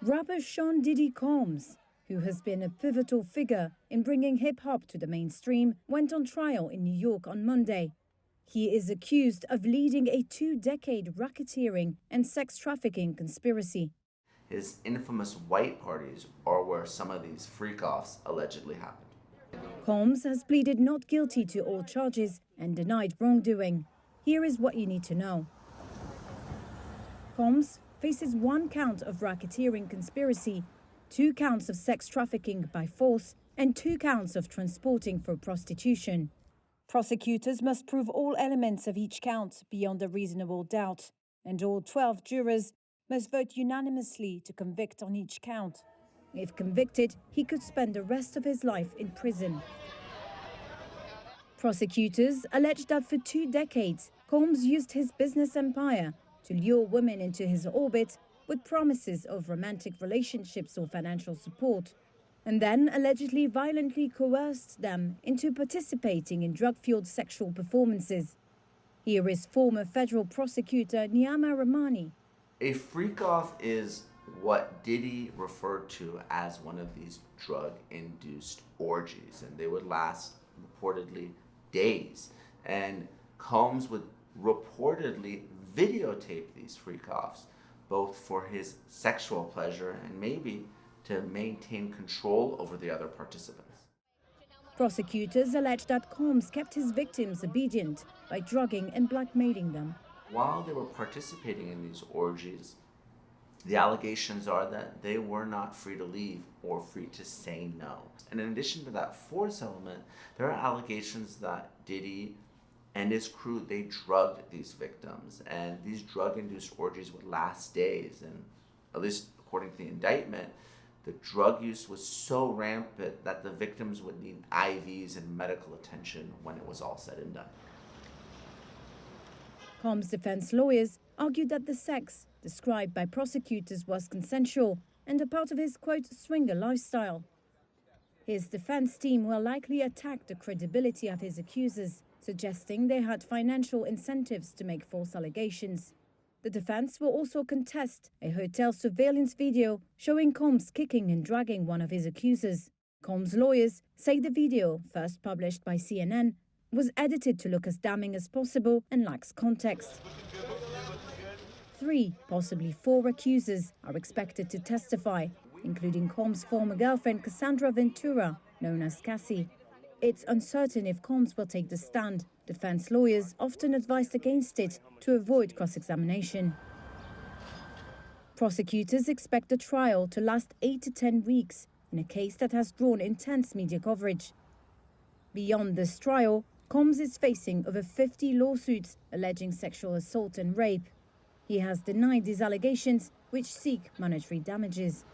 Rapper Sean Diddy Combs, who has been a pivotal figure in bringing hip-hop to the mainstream, went on trial in New York on Monday. He is accused of leading a 2-decade racketeering and sex-trafficking conspiracy. His infamous white parties are where some of these freak-offs allegedly happened. Combs has pleaded not guilty to all charges and denied wrongdoing. Here is what you need to know. Combs faces 1 count of racketeering conspiracy, 2 counts of sex trafficking by force, and 2 counts of transporting for prostitution. Prosecutors must prove all elements of each count beyond a reasonable doubt, and all 12 jurors must vote unanimously to convict on each count. If convicted, he could spend the rest of his life in prison. Prosecutors allege that for 2 decades, Combs used his business empire to lure women into his orbit with promises of romantic relationships or financial support, and then allegedly violently coerced them into participating in drug-fueled sexual performances. Here is former federal prosecutor Niama Ramani. A freak-off is what Diddy referred to as one of these drug-induced orgies, and they would last reportedly days. And Combs would reportedly videotape these freak-offs, both for his sexual pleasure and maybe to maintain control over the other participants. Prosecutors allege that Combs kept his victims obedient by drugging and blackmailing them. While they were participating in these orgies, the allegations are that they were not free to leave or free to say no. And in addition to that force element, there are allegations that Diddy and his crew, they drugged these victims, and these drug-induced orgies would last days. And at least according to the indictment, the drug use was so rampant that the victims would need IVs and medical attention when it was all said and done. Combs' defense lawyers argued that the sex described by prosecutors was consensual and a part of his, quote, swinger lifestyle. His defense team will likely attack the credibility of his accusers, suggesting they had financial incentives to make false allegations. The defense will also contest a hotel surveillance video showing Combs kicking and dragging one of his accusers. Combs' lawyers say the video, first published by CNN, was edited to look as damning as possible and lacks context. 3, possibly 4 accusers are expected to testify, including Combs' former girlfriend Cassandra Ventura, known as Cassie. It's uncertain if Combs will take the stand. Defense lawyers often advised against it to avoid cross-examination. Prosecutors expect the trial to last 8 to 10 weeks in a case that has drawn intense media coverage. Beyond this trial, Combs is facing over 50 lawsuits alleging sexual assault and rape. He has denied these allegations, which seek monetary damages.